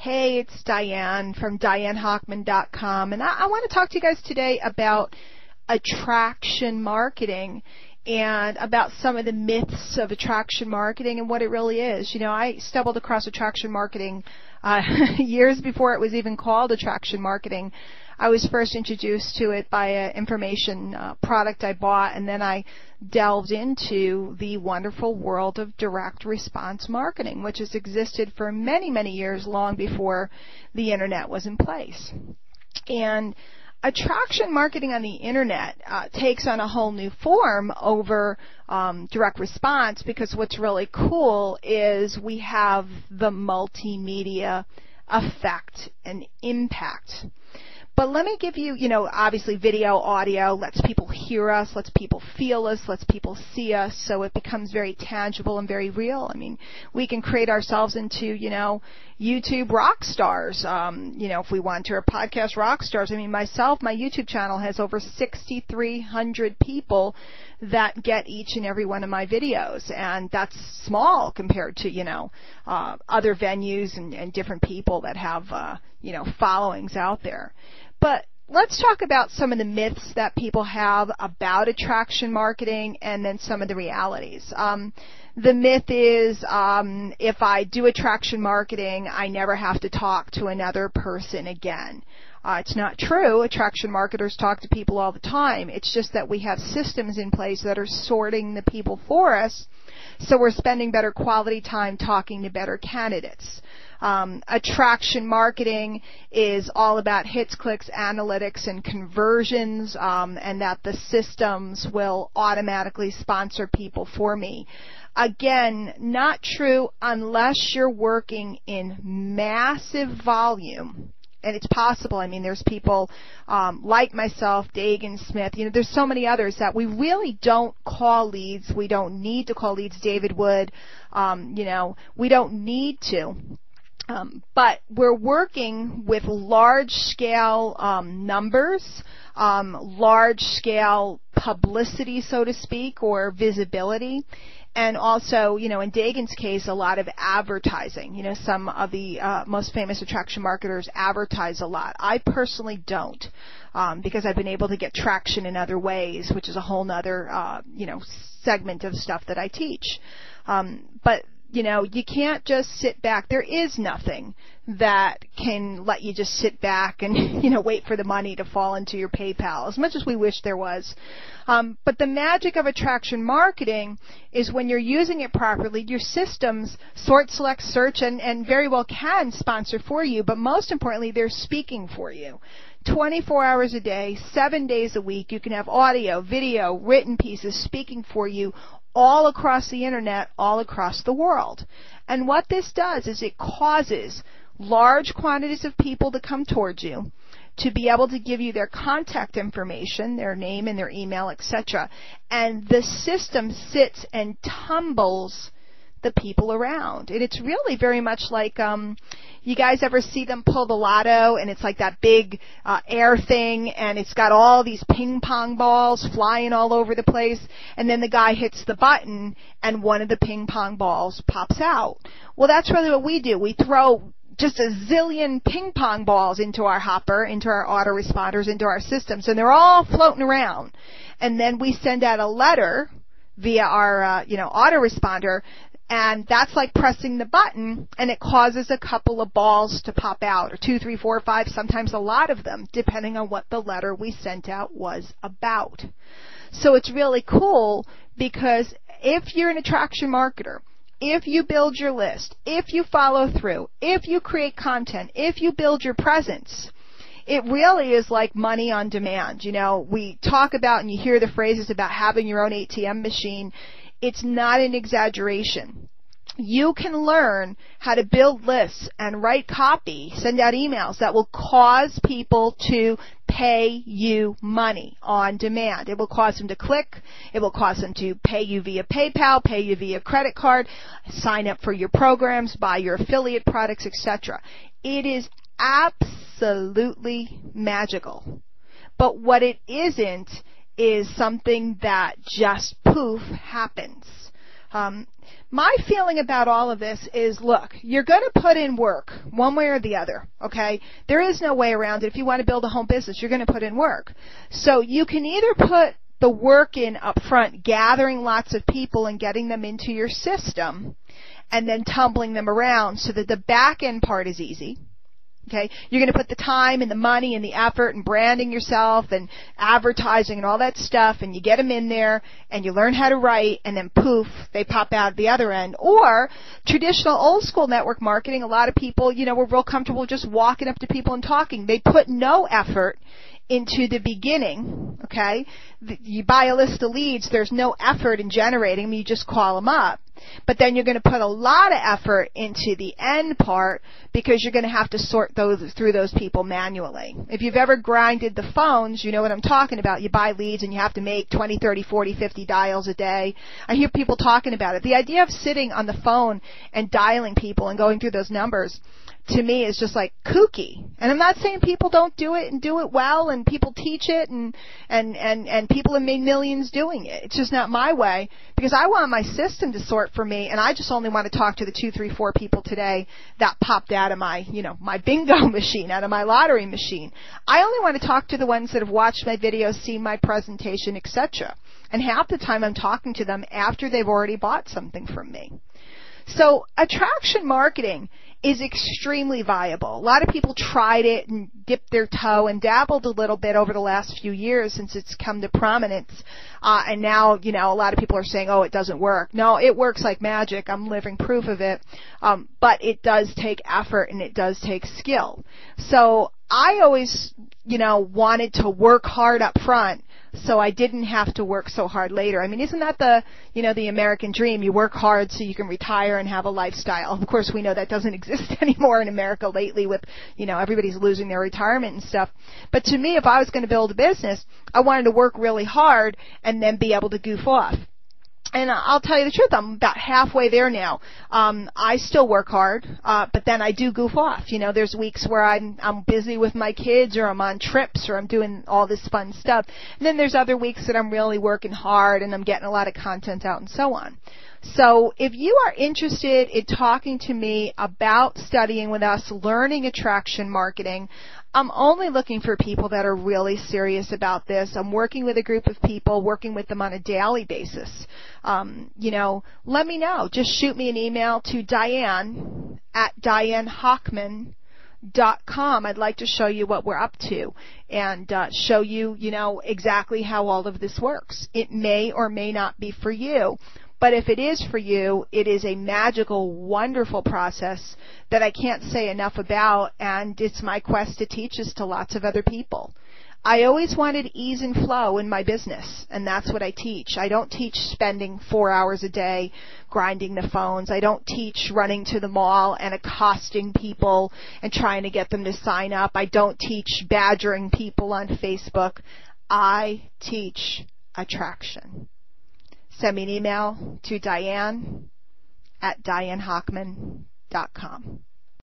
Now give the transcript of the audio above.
Hey, it's Diane from DianeHochman.com, and I want to talk to you guys today about attraction marketing and about some of the myths of attraction marketing and what it really is. You know, I stumbled across attraction marketing years before it was even called attraction marketing. I was first introduced to it by an information product I bought, and then I delved into the wonderful world of direct response marketing, which has existed for many, many years, long before the internet was in place. And attraction marketing on the internet takes on a whole new form over direct response, because what's really cool is we have the multimedia effect and impact. But let me give you, obviously video, audio lets people hear us, lets people feel us, lets people see us, so it becomes very tangible and very real. I mean, we can create ourselves into, YouTube rock stars, if we want to, or podcast rock stars. I mean, myself, my YouTube channel has over 6,300 people that get each and every one of my videos, and that's small compared to, other venues and different people that have, followings out there. But let's talk about some of the myths that people have about attraction marketing and then some of the realities. The myth is if I do attraction marketing, I never have to talk to another person again. It's not true. Attraction marketers talk to people all the time. It's just that we have systems in place that are sorting the people for us, so we're spending better quality time talking to better candidates. Attraction marketing is all about hits, clicks, analytics, and conversions, and that the systems will automatically sponsor people for me. Again, not true unless you're working in massive volume. And it's possible. I mean, there's people like myself, Dagan Smith. There's so many others that we really don't call leads. We don't need to call leads. David Wood, we don't need to. But we're working with large-scale numbers, large-scale publicity, so to speak, or visibility. And also, in Dagan's case, a lot of advertising. Some of the most famous attraction marketers advertise a lot. I personally don't, because I've been able to get traction in other ways, which is a whole nother, segment of stuff that I teach. But you can't just sit back. There is nothing that can let you just sit back and, wait for the money to fall into your PayPal, as much as we wish there was. But the magic of attraction marketing is when you're using it properly, your systems sort, select, search, and very well can sponsor for you, but most importantly, they're speaking for you. 24 hours a day, 7 days a week, you can have audio, video, written pieces speaking for you all across the internet, all across the world. And what this does is it causes large quantities of people to come towards you, to be able to give you their contact information, their name and their email, etc. And the system sits and tumbles the people around. And it's really very much like, you guys ever see them pull the lotto, and it's like that big air thing, and it's got all these ping pong balls flying all over the place, and then the guy hits the button, and one of the ping pong balls pops out. Well, that's really what we do. We throw just a zillion ping pong balls into our hopper, into our autoresponders, into our systems, and they're all floating around. And then we send out a letter via our, autoresponder, and that's like pressing the button, and it causes a couple of balls to pop out, or 2, 3, 4, 5, sometimes a lot of them, depending on what the letter we sent out was about. So it's really cool, because if you're an attraction marketer, if you build your list, if you follow through, if you create content, if you build your presence, it really is like money on demand. We talk about, and you hear the phrases about having your own ATM machine. It's not an exaggeration. You can learn how to build lists and write copy, send out emails that will cause people to pay you money on demand. It will cause them to click. It will cause them to pay you via PayPal, pay you via credit card, sign up for your programs, buy your affiliate products, etc. It is absolutely magical. But what it isn't is something that just poof happens. My feeling about all of this is, look, you're going to put in work one way or the other, okay? There is no way around it. If you want to build a home business, you're going to put in work. So you can either put the work in up front, gathering lots of people and getting them into your system, and then tumbling them around so that the back end part is easy. Okay, you're going to put the time and the money and the effort and branding yourself and advertising and all that stuff, and you get them in there and you learn how to write, and then poof, they pop out the other end. Or traditional old school network marketing, a lot of people, were real comfortable just walking up to people and talking. They put no effort into the beginning, okay? You buy a list of leads, there's no effort in generating them, you just call them up. But then you're going to put a lot of effort into the end part because you're going to have to sort through those people manually. If you've ever grinded the phones, you know what I'm talking about. You buy leads and you have to make 20, 30, 40, 50 dials a day. I hear people talking about it. The idea of sitting on the phone and dialing people and going through those numbers, to me, is just like kooky. And I'm not saying people don't do it and do it well, and people teach it, and people have made millions doing it. It's just not my way, because I want my system to sort for me, and I just only want to talk to the 2, 3, 4 people today that popped out of my, my bingo machine, out of my lottery machine. I only want to talk to the ones that have watched my videos, seen my presentation, etc. And half the time I'm talking to them after they've already bought something from me. So attraction marketing is extremely viable. A lot of people tried it and dipped their toe and dabbled a little bit over the last few years since it's come to prominence. And now, a lot of people are saying, oh, it doesn't work. No, it works like magic. I'm living proof of it. But it does take effort and it does take skill. So I always, wanted to work hard up front so I didn't have to work so hard later. I mean, isn't that the American dream? You work hard so you can retire and have a lifestyle. Of course, we know that doesn't exist anymore in America lately with, everybody's losing their retirement and stuff. But to me, if I was going to build a business, I wanted to work really hard and then be able to goof off. And I'll tell you the truth, I'm about halfway there now. I still work hard, but then I do goof off. There's weeks where I'm busy with my kids, or I'm on trips, or I'm doing all this fun stuff. And then there's other weeks that I'm really working hard and I'm getting a lot of content out and so on. So if you are interested in talking to me about studying with us, learning attraction marketing, I'm only looking for people that are really serious about this. I'm working with a group of people, working with them on a daily basis. Let me know. Just shoot me an email to Diane at DianeHochman.com. I'd like to show you what we're up to and show you, exactly how all of this works. It may or may not be for you. But if it is for you, it is a magical, wonderful process that I can't say enough about, and it's my quest to teach this to lots of other people. I always wanted ease and flow in my business, and that's what I teach. I don't teach spending 4 hours a day grinding the phones. I don't teach running to the mall and accosting people and trying to get them to sign up. I don't teach badgering people on Facebook. I teach attraction. Send me an email to Diane at DianeHochman.com.